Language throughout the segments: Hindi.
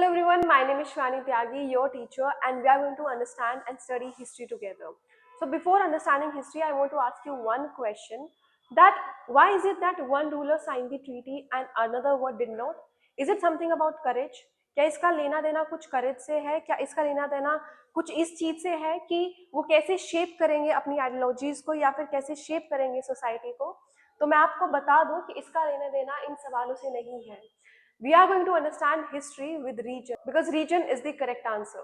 Hello everyone, my name is Shwani Tyagi, your teacher, and we are going to understand and study history together. So before understanding history, I want to ask you one question, that why is it that one ruler signed the treaty and another one did not? Is it something about courage? क्या इसका लेना देना कुछ करेज से है? क्या इसका लेना देना कुछ इस चीज से है कि वो कैसे शेप करेंगे अपनी आइडियोलॉजीज को या फिर कैसे शेप करेंगे सोसाइटी को? तो मैं आपको बता दूं कि इसका लेना देना इन सवालों से नहीं है. We are going to understand history with region because region is the correct answer.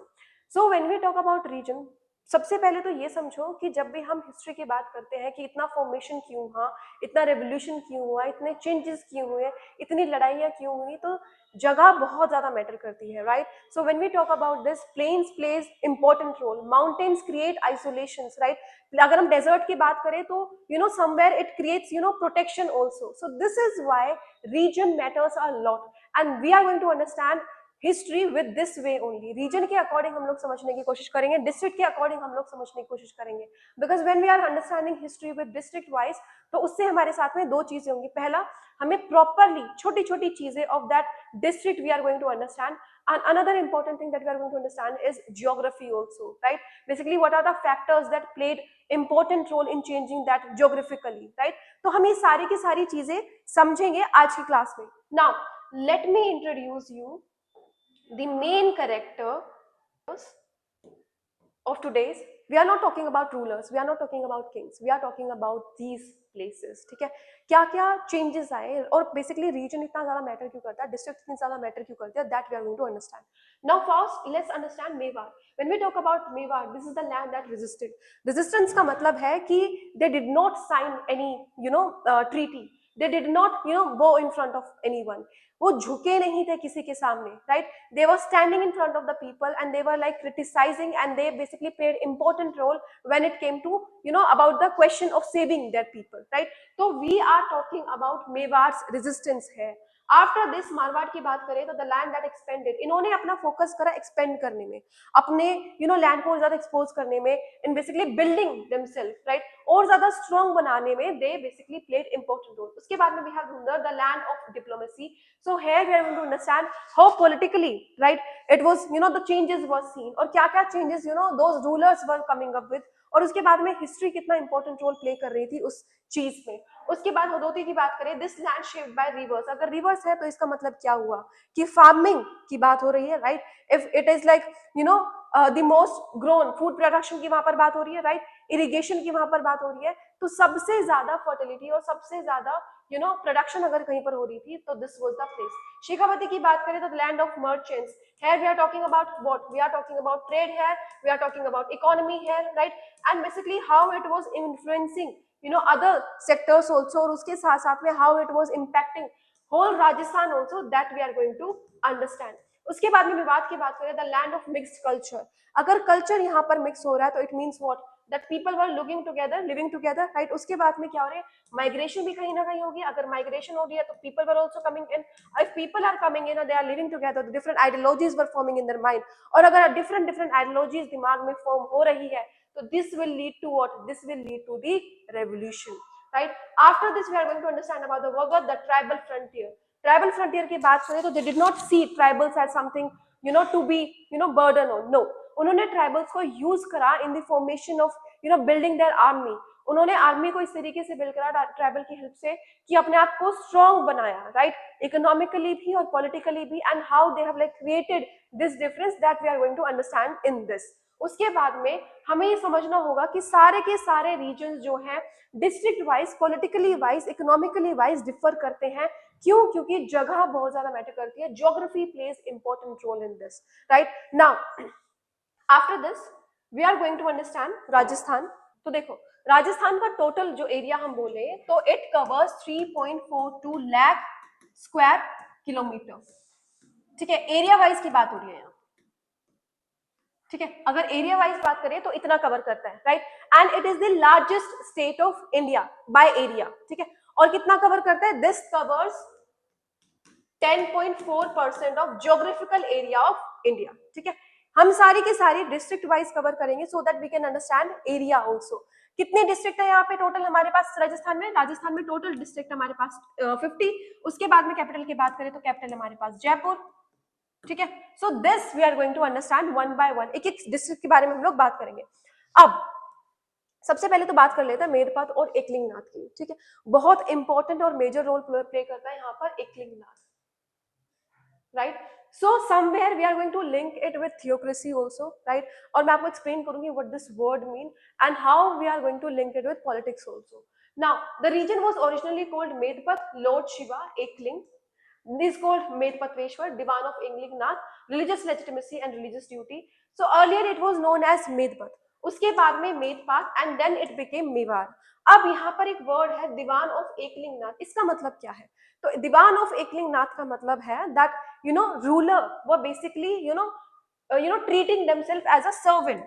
So when we talk about region, सबसे पहले तो ये समझो कि जब भी हम हिस्ट्री की बात करते हैं कि इतना फॉर्मेशन क्यों हुआ, इतना रेवोल्यूशन क्यों हुआ, इतने चेंजेस क्यों हुए, इतनी लड़ाइयाँ क्यों हुई, तो जगह बहुत ज्यादा मैटर करती है, right? So when we talk about this, plains plays important role, mountains create isolations, right? अगर हम डेजर्ट की बात करें तो somewhere it creates protection also. So this is why region matters a lot, and we are going to understand history with this way only. Reason के अकॉर्डिंग हम लोग समझने की कोशिश करेंगे, डिस्ट्रिक्ट के अकॉर्डिंग हम लोग समझने की कोशिश करेंगे, because when we are understanding history with district wise तो उससे हमारे साथ में दो चीजें होंगी. पहला, हमें प्रॉपरली छोटी छोटी चीजें of that district we are going to understand, and another important thing that we are going to understand is geography also, right? Basically what are the factors that played important role in changing that geographically, right? तो हम ये सारी की सारी चीजें समझेंगे आज की क्लास में. Now let me introduce you the main characters of today's. We are not talking about rulers, we are not talking about kings, we are talking about these places. ठीक है, क्या क्या चेंजेस आए और बेसिकली रीजन इतना ज्यादा मैटर क्यों करता है, डिस्ट्रिक्ट इतनी ज्यादा मैटर क्यों करते हैं, that we are going to understand. Now first let's understand Mewar. When we talk about Mewar, this is the land that resisted. Resistance का मतलब है कि they did not sign any treaty, they did not go in front of anyone. वो झुके नहीं थे किसी के सामने, right? They were standing in front of the people and they were like criticizing, and they basically played important role when it came to about the question of saving their people, right? So we are talking about Mewad's resistance here. After this Marwar की बात करें तो द लैंड दैट एक्सपेंडेड, इन्होंने अपना फोकस करा एक्सपेंड करने में, अपने लैंड को और ज्यादा एक्सपोज करने में, in basically building themselves, right, और ज्यादा स्ट्रॉन्ग बनाने में they basically played important role. उसके बाद में we have Dhundhar, the land of diplomacy. So here we are going to understand how politically, right, it was the changes were seen, और क्या क्या changes those rulers were coming up with, और उसके बाद में हिस्ट्री कितना इंपॉर्टेंट रोल प्ले कर रही थी उस चीज में. उसके बाद हदोती की बात करें, this land shaped by reverse. अगर रिवर्स है तो इसका मतलब क्या हुआ कि फार्मिंग की बात हो रही है, right? If it is like the most grown food production की वहां पर बात हो रही है, राइट, इरिगेशन की वहां पर बात हो रही है, तो सबसे ज्यादा फर्टिलिटी और सबसे ज्यादा प्रोडक्शन अगर कहीं पर हो रही थी तो this was the place. Shekhawati की बात करें तो land of merchants. Here we are talking about what? We are talking about trade here, we are talking about economy here, right? And basically how it was influencing other sectors also, और उसके साथ साथ में how it was impacting whole Rajasthan also, that we are going to understand. उसके बाद में विवाद की बात करें, the land of mixed culture. अगर कल्चर यहाँ पर मिक्स हो रहा है तो it means what, that people were living together, right? उसके बाद में क्या हो रहा है, माइग्रेशन भी कहीं ना कहीं होगी. अगर माइग्रेशन हो रही है तो people were also coming in. If people are coming in and they are living together, the different ideologies were forming in their mind. और अगर different ideologies दिमाग में फॉर्म हो रही है तो this will lead to what? This will lead to the revolution, right? After this we are going to understand about the Vagadh, the tribal frontier. Tribal frontier की बात करें तो they did not see tribals as something to be burden on. No, उन्होंने ट्राइबल्स को यूज करा in the formation of building their army. उन्होंने आर्मी को इस तरीके से बिल्ड करा ट्राइबल की हेल्प से कि अपने आप को स्ट्रॉन्ग बनाया, राइट, इकोनॉमिकली भी और पॉलिटिकली भी, and how they have like created this difference, that we are going to understand in this. उसके बाद में हमें ये समझना होगा कि सारे के सारे रीजन जो हैं district wise, politically wise, economically wise differ करते हैं. क्यों? क्योंकि जगह बहुत ज्यादा मैटर करती है. Geography plays important role in this, right. Now after this we are going to understand Rajasthan. तो देखो, राजस्थान का टोटल जो एरिया हम बोले तो it covers 3.42 lakh square kilometre. ठीक है, एरिया वाइज की बात हो रही है यहाँ. ठीक है, अगर एरिया वाइज बात करें तो इतना कवर करता है, right. And it is the largest state of India by area. ठीक है, और कितना कवर करता है? This covers 10.4% of geographical area of India. ठीक है, हम सारी की सारी डिस्ट्रिक्ट वाइज कवर करेंगे so that we can understand area also. कितने डिस्ट्रिक्ट है यहाँ पे टोटल हमारे पास राजस्थान में? राजस्थान में टोटल डिस्ट्रिक्ट हमारे पास 50. उसके बाद में कैपिटल की बात करें तो कैपिटल हमारे पास जयपुर, ठीक है, so this we are going to understand one by one, एक एक डिस्ट्रिक्ट के बारे में हम लोग बात करेंगे। अब सबसे पहले तो बात कर लेते हैं मेरपत और एकलिंगनाथ की, ठीक है। बहुत इंपॉर्टेंट और मेजर रोल प्ले करता है यहाँ पर Eklingnath, right. So somewhere we are going to link it with theocracy also, right. और मैं आपको एक्सप्लेन करूंगी what this word mean and how we are going to link it with politics also. Now the region was originally called Medpat, lord Shiva, Ekling is called Medpatweshwar, Diwan of Eklinghnath, religious legitimacy and religious duty. So earlier it was known as Medpat, उसके बाद में मेदपात and then it became Mewar. अब यहाँ पर एक वर्ड है दीवान ऑफ एकलिंगनाथ, इसका मतलब क्या है? तो दीवान ऑफ एकलिंगनाथ का मतलब है दैट यू नो रूलर वो basically you know treating themselves as a servant,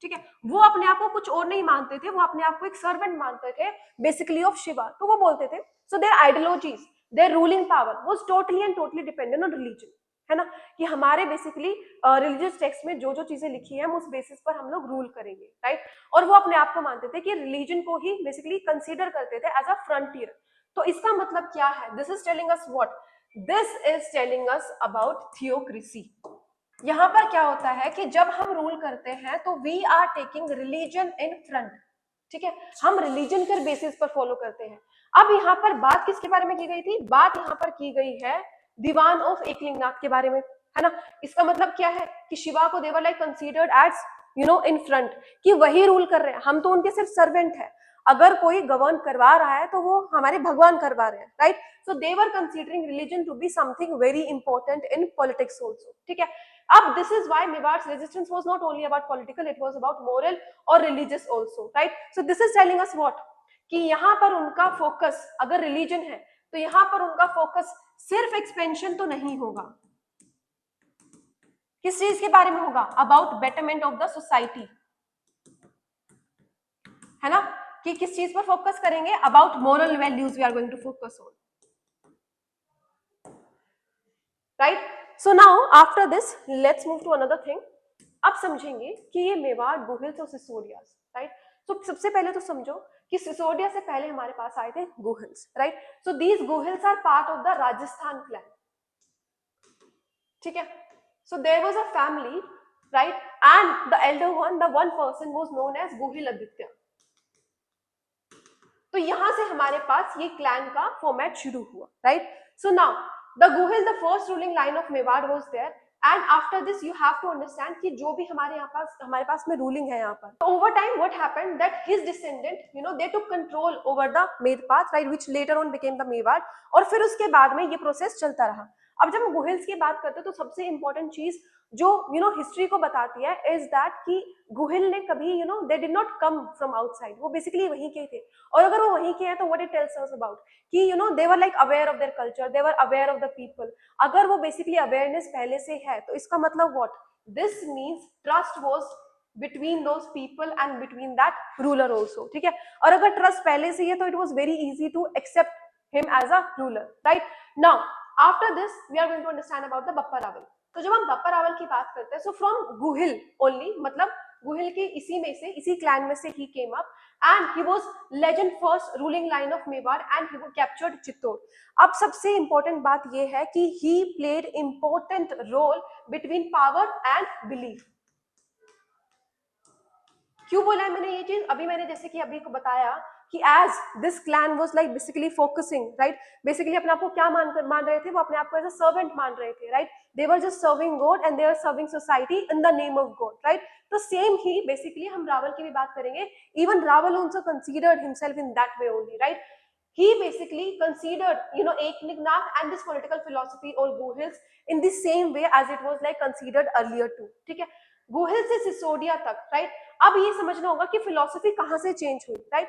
ठीक है। वो अपने आप को कुछ और नहीं मानते थे, वो अपने आप को एक सर्वेंट मानते थे बेसिकली ऑफ शिवा। तो वो बोलते थे so their ideologies, their ruling power was totally and totally dependent on religion, है ना, कि हमारे बेसिकली रिलीजियस टेक्स्ट में जो जो चीजें लिखी है हम उस बेसिस पर हम लोग रूल करेंगे, राइट। और वो अपने आप को मानते थे कि रिलीजन को ही बेसिकली कंसीडर करते थे एज अ फ्रंटियर। तो इसका मतलब क्या है? This is telling us what? This is telling us about theocracy. यहाँ पर क्या होता है कि जब हम रूल करते हैं तो we are taking religion in front, ठीक है, हम रिलीजन के बेसिस पर फॉलो करते हैं। अब यहाँ पर बात किसके बारे में की गई थी? बात यहाँ पर की गई है दीवान ऑफ एकलिंगनाथ के बारे में, है ना। इसका मतलब क्या है कि शिवा को they were like considered as you know in front, कि वही रूल कर रहे हैं, हम तो उनके सिर्फ सर्वेंट है। अगर कोई गवर्न करवा रहा है तो वो हमारे भगवान करवा रहे हैं, right. So they were considering religion to be something very important in politics also, ठीक है। अब this is why Mewar's resistance was not only about political, it was about moral और religious also, right? So this is telling us what? कि यहाँ पर उनका फोकस अगर रिलीजन है तो यहाँ पर उनका फोकस सिर्फ एक्सपेंशन तो नहीं होगा। किस चीज के बारे में होगा? About betterment of the society, है ना, कि किस चीज पर फोकस करेंगे? About moral values we are going to focus on, right. So now after this let's move to another thing. अब समझेंगे कि ये मेवाड़, गुहिल्स और सिसोदियास, राइट। तो सबसे पहले तो समझो कि सिसोदिया से पहले हमारे पास आए थे Guhils, right. So these Guhils are part of the Rajasthan clan, ठीक है। So there was a family, right, and the elder one, the one person was known as Guhil Aditya. तो यहां से हमारे पास ये क्लैन का फॉर्मेट शुरू हुआ, right. So now the Guhil, the first ruling line of Mewar was there, and after this you have to understand कि जो भी हमारे पास में रूलिंग है यहाँ पर, over time what happened that his descendant you know they took control over the Medpat, right, which later on became the Mewar. और फिर उसके बाद में ये प्रोसेस चलता रहा। अब जब हम गुहिल्स की बात करते हैं तो सबसे इंपॉर्टेंट चीज जो यू नो हिस्ट्री को बताती है इज दैट कि गुहिल ने कभी you know they did not come from outside, वो बेसिकली वहीं के थे। और अगर वो वहीं के हैं तो what it tells us about कि you know they were like aware of their culture, they were aware of the people. अगर वो बेसिकली अवेयरनेस पहले से है तो इसका मतलब what? This means trust was between those people and between that ruler also, ठीक है। और अगर ट्रस्ट पहले से है तो it was very easy to accept him as a ruler, right. Now after this we are going to understand about the Bappa Rawal. तो जब हम बप्पा रावल की बात करते हैं सो फ्रॉम गुहिल ओनली, मतलब गुहिल के इसी में से, इसी क्लैन में से ही came up and he was legend first ruling line of Mewar and he captured Chittor. अब सबसे important बात ये है कि he played important role between power and belief. क्यों बोला है मैंने ये चीज? अभी मैंने जैसे कि अभी को बताया कि as this clan was like basically focusing, right, basically अपने आप को क्या मान रहे थे? वो अपने आप को एज अ सर्वेंट मान रहे थे, right, they were just serving God and they were serving society in the name of God, right. तो सेम ही बेसिकली हम रावल की भी बात करेंगे। Even Rawal also considered himself in that way only, right. He basically considered you know Eklinghnath and this political philosophy or Guhils in the same way as it was like considered earlier too, ठीक है। गुहिल से सिसोदिया तक, राइट। अब ये समझना होगा कि फिलॉसफी कहां से चेंज हुई, राइट।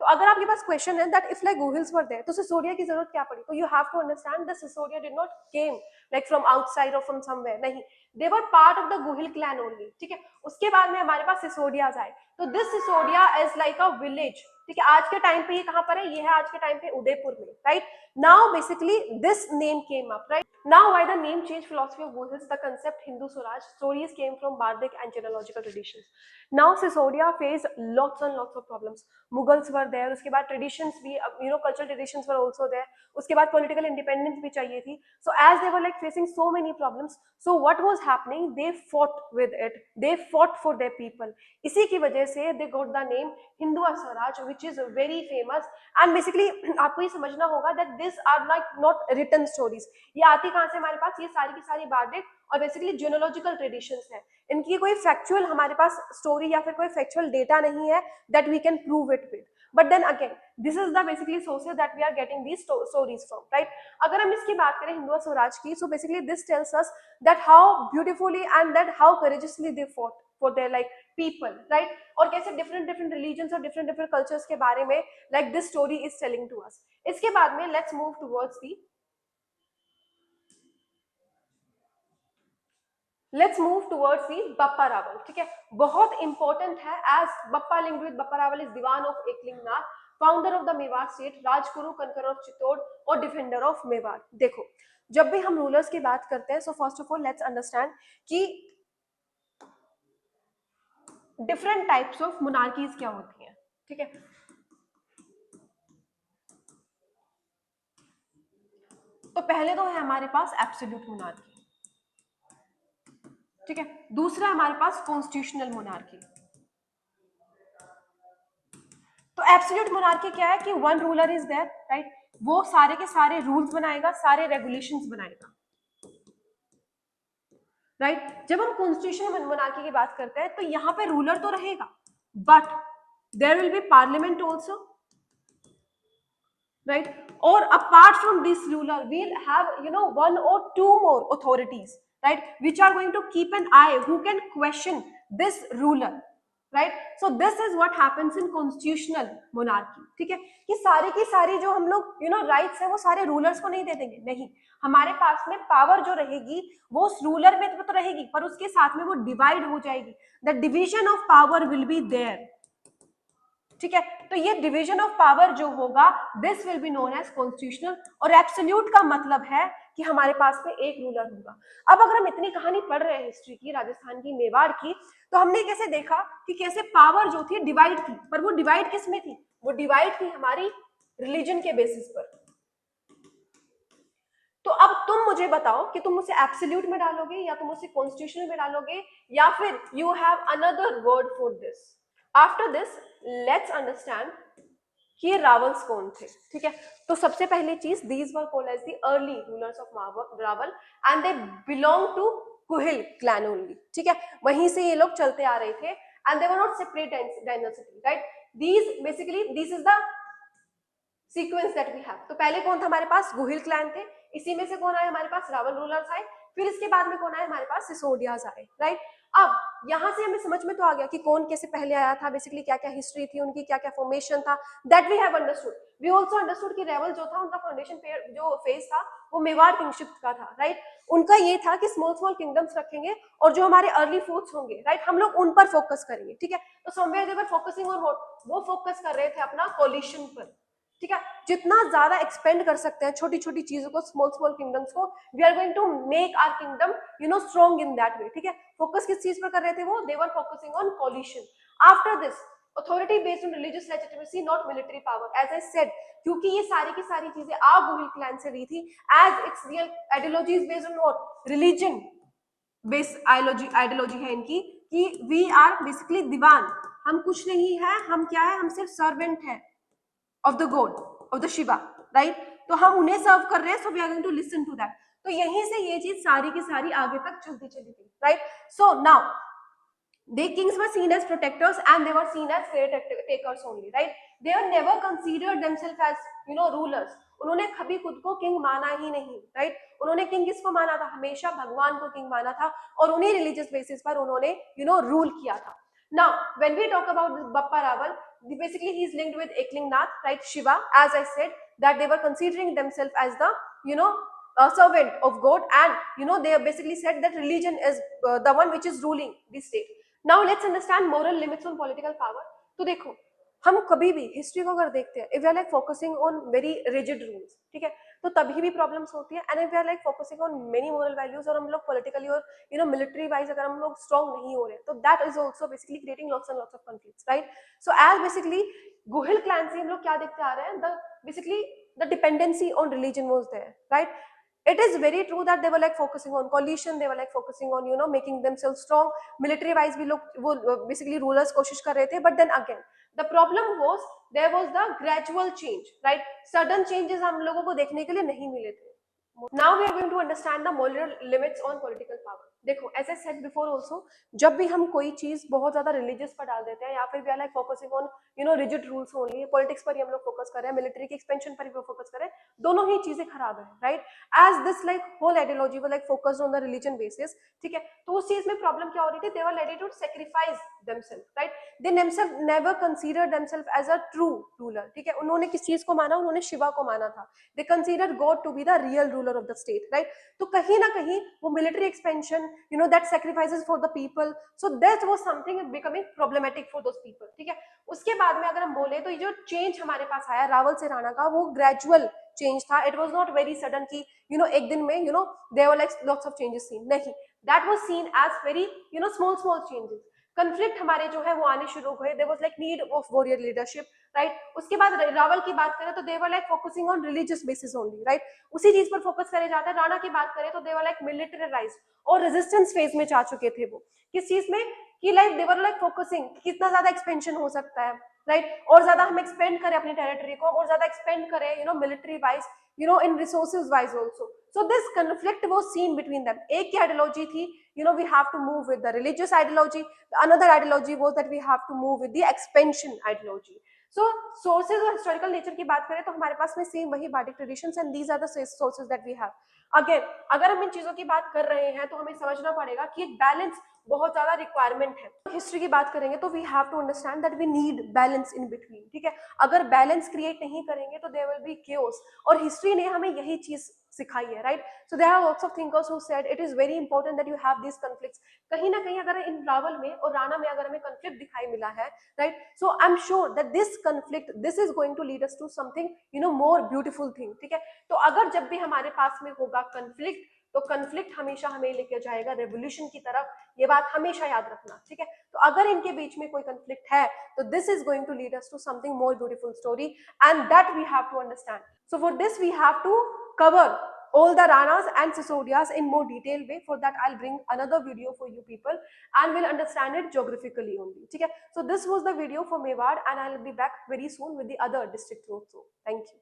तो अगर आपके पास क्वेश्चन है that if like Guhils were there तो सिसोदिया की जरूरत क्या पड़ी? तो you have to understand that Sisodia did not came like from outside और फ्रॉम समवेयर, नहीं, they were part of the Guhil clan only, ठीक है। उसके बाद में हमारे पास सिसोदिया आए। तो this Sisodia is like a village, ठीक है। आज के टाइम पे ये कहां पर है? ये है आज के टाइम पे उदयपुर में, right. Now basically this name came up, right. Now, why the name changed philosophy of Guhils? The concept Hindu Swaraj stories came from Bardic and genealogical traditions. Now, Sisodia faced lots and lots of problems. Mughals were there. उसके बाद traditions भी, you know, cultural traditions were also there. उसके बाद political independence भी चाहिए थी. So, as they were like facing so many problems. So what was happening, they fought with it, they fought for their people. इसी की वजह से they got the name Hindu Swaraj, which is very famous. And basically आपको ये समझना होगा that these are like not written stories. ये आती कहाँ से हमारे पास, ये सारी की सारी बार्डिक और बेसिकली जियोलॉजिकल ट्रेडिशंस है. इनकी कोई फैक्चुअल हमारे पास स्टोरी या फिर कोई फैक्चुअल डेटा नहीं है that we can prove it with. But then again, this is the basically sources that we are getting these stories from, right? अगर हम इसकी बात करें हिंदू स्वराज की, so basically this tells us that how beautifully and that how courageously they fought for their like people, right? और कैसे different religions और different cultures के बारे में like this story is telling to us. इसके बाद में let's move towards the let's move towards the Bappa Rawal. ठीक है, बहुत इंपॉर्टेंट है as Bappa linked with Bappa Rawal is Dewan of Eklingnath, founder of the Mewar state, Rajguru, conqueror of Chittor और डिफेंडर ऑफ मेवाड़. देखो, जब भी हम रूलर्स की बात करते हैं, so first of all let's understand कि डिफरेंट टाइप्स ऑफ मोनार्कीज क्या होती हैं. ठीक है, तो पहले तो है हमारे पास एब्सोल्यूट मोनार्की. ठीक है, दूसरा हमारे पास कॉन्स्टिट्यूशनल मोनार्की. तो एब्सोल्यूट मोनार्की क्या है कि one ruler is there, right? वो सारे के सारे रूल्स बनाएगा, सारे रेगुलेशंस बनाएगा, राइट? जब हम कॉन्स्टिट्यूशनल मोनार्की की बात करते हैं तो यहां पे रूलर तो रहेगा, but there will be parliament also, right? और apart from this ruler we'll have one और two more authorities, right, which are going to keep an eye who can question this ruler, right? So this is what happens in constitutional monarchy. ठीक है, कि सारी की सारी जो हम लोग राइट्स है वो सारे रूलर्स को नहीं दे देंगे, नहीं, हमारे पास में पावर जो रहेगी वो उस रूलर में तो रहेगी, पर उसके साथ में वो डिवाइड हो जाएगी. The division of power will be there. ठीक है, तो ये डिवीजन ऑफ पावर जो होगा this will be known as constitutional. और एब्सोल्यूट का मतलब है कि हमारे पास में एक रूलर होगा. अब अगर हम इतनी कहानी पढ़ रहे हैं हिस्ट्री की, राजस्थान की, मेवाड़ की, तो हमने कैसे देखा कि कैसे पावर जो थी डिवाइड थी, पर वो डिवाइड किस में थी? वो डिवाइड थी हमारी रिलीजन के बेसिस पर. तो अब तुम मुझे बताओ कि तुम उसे एब्सोल्यूट में डालोगे या तुम उसे कॉन्स्टिट्यूशनल में डालोगे, या फिर you have another word for this. After this let's understand कि रावल्स कौन थे. ठीक है, तो सबसे पहली चीज, these were called as the early rulers of Rawal and they belong to Guhil clan only. ठीक है, वहीं से ये लोग चलते आ रहे थे and they were not separate dynasty, right? These basically this is the sequence that we have. तो पहले कौन था हमारे पास? गुहिल क्लैन थे, इसी में से कौन आए हमारे पास? रावल रूलर्स आए, फिर इसके बाद में कौन आए हमारे पास? सिसोदियाज आए, राइट? अब यहां से हमें समझ में तो आ गया कि कौन कैसे पहले आया था, बेसिकली क्या क्या हिस्ट्री थी उनकी, क्या क्या फॉर्मेशन था, that we have understood. We also understood कि रेवल जो था उनका फाउंडेशन जो फेज था वो मेवाड़ किंगशिप का था, राइट? उनका ये था कि स्मॉल स्मॉल किंगडम्स रखेंगे और जो हमारे अर्ली फोर्ट्स होंगे, राइट, हम लोग उन पर फोकस करेंगे. ठीक है, तो somewhere they were focusing on what? वो फोकस कर रहे थे अपना कोलिशन पर. ठीक है, जितना ज्यादा एक्सपेंड कर सकते हैं छोटी छोटी चीजों को, स्मॉल स्मॉल किंगडम्स को, we are going to make our kingdom strong in that way. ठीक है, फोकस किस चीज पर कर रहे थे वो? They were focusing on coalition. After this authority based on religious legitimacy, not military power, as I said, क्योंकि ये सारी की सारी चीजें गुहिल क्लैन से ली थी, as its real ideology is based on what? Religion based ideology है इनकी कि we are basically दीवान, हम कुछ नहीं है, हम क्या है? हम सिर्फ सर्वेंट है of the god, of the Shiva, right? तो हम उन्हें सर्व कर रहे हैं, so we are going to listen to that. तो यहीं से ये चीज सारी की सारी आगे तक चलती चली गई, right? So now the kings were seen as protectors and they were seen as caretakers only, right? They were never considered themselves as rulers. उन्होंने कभी खुद को किंग माना ही नहीं, राइट? उन्होंने किंग किसको माना था? हमेशा भगवान को किंग माना था और उन्हीं रिलीजियस बेसिस पर उन्होंने रूल किया था. Now when we talk about Bappa Raval, basically he is linked with Ekling-nath, right, Shiva, as I said that they were considering themselves as the servant of God, and they basically said that religion is the one which is ruling the state. Now let's understand moral limits on political power. तो देखो, हम कभी भी हिस्ट्री को अगर देखते हैं, if we are like focusing on very rigid rules, ठीक है, तो तभी भी प्रॉब्लम्स होती है. And if we are like focusing on many moral values और हम लोग पॉलिटिकली और मिलिट्री वाइज अगर हम लोग स्ट्रॉन्ग नहीं हो रहे, तो that is also basically creating lots and lots of conflicts, right? So as basically Guhil clan से हम लोग क्या देखते आ रहे हैं, the basically the dependency on religion was there, right? It is very true that they were like focusing on coalition, they were like focusing on making themselves strong military wise भी लोग वो basically rulers कोशिश कर रहे थे. But then again the problem was there was the gradual change, right? Sudden changes हम लोगों को देखने के लिए नहीं मिले थे. Now we are going to understand the moral limits on political power. देखो as I said before also, जब भी हम कोई चीज बहुत ज्यादा रिलीजियस पर डाल देते हैं या फिर we are like focusing on rigid rules only, politics पर ही हम लोग फोकस कर रहे हैं, मिलिट्री की एक्सपेंशन पर भी फोकस कर रहे हैं, दोनों ही चीजें खराब है, right? As this like whole ideology वो like focused on the religion basis, ठीक है? तो उस चीज में प्रॉब्लम क्या हो रही थी? They were ready to sacrifice themselves, right? They themselves never consider themselves as a true ruler, ठीक है? उन्होंने किस चीज को माना? उन्होंने शिवा को माना था. They consider god to be the real ruler of the state, right? तो कहीं ना कहीं वो military expansion that sacrifices for the people, so that was something becoming problematic for those people, ठीक है? उसके बाद में अगर हम बोले तो ये जो चेंज हमारे पास आया रावल से राणा का, वो ग्रेजुअल चेंज था. It was not very sudden कि एक दिन में there were like lots of changes seen. नहीं, that was seen as very small small changes. Conflict हमारे जो है वो आने शुरू हुए. There was like need of warrior leadership, right? उसके बाद रावल की बात करें तो they were like focusing on religious basis only, right? उसी चीज पर फोकस करे जाता है. राणा की बात करें तो दे वर लाइक मिलिटराइज्ड और रेजिस्टेंस फेज में जा चुके थे. वो किस चीज में कि like they were like focusing कितना ज्यादा एक्सपेंशन हो सकता है, राइट? और ज्यादा हम एक्सपेंड करें अपनी टेरिटरी को, और ज्यादा एक्सपेंड करें military wise, in resources wise also. So this conflict was seen between them. एक की आइडियोलॉजी थी we have to move with the religious ideology, another ideology was that we have to move with the expansion ideology. So sources और historical nature की बात करें तो हमारे पास में सेम वही Vedic traditions and these are the sources that we have. Again अगर हम इन चीजों की बात कर रहे हैं तो हमें समझना पड़ेगा कि एक बैलेंस बहुत ज्यादा रिक्वायरमेंट है. हिस्ट्री की बात करेंगे तो we have to understand that we need balance in between, ठीक है? अगर बैलेंस क्रिएट नहीं करेंगे तो देयर विल बी chaos, और हिस्ट्री ने हमें यही चीज सिखाई है, right? So there are lots of thinkers who said it is very important that you have this conflicts. कहीं ना कहीं अगर इन रावल में और राणा में अगर हमें कॉन्फ्लिक्ट दिखाई मिला है, right? So I am sure that this conflict this is going to lead us to something more beautiful thing, ठीक है? तो अगर जब भी हमारे पास में होगा कॉन्फ्लिक्ट तो कॉन्फ्लिक्ट हमेशा हमें लेके जाएगा रेवोल्यूशन की तरफ. ये बात हमेशा याद रखना, ठीक है? तो अगर इनके बीच में कोई कॉन्फ्लिक्ट है तो this is going to lead us to something more beautiful story and that we have to understand. So for this we have to cover all the Ranas and Sisodias in more detailed way. For that I'll bring another video for you people and we'll understand it geographically only, ठीक है? So this was the video for Mewar and I'll be back very soon with the other district also. Thank you.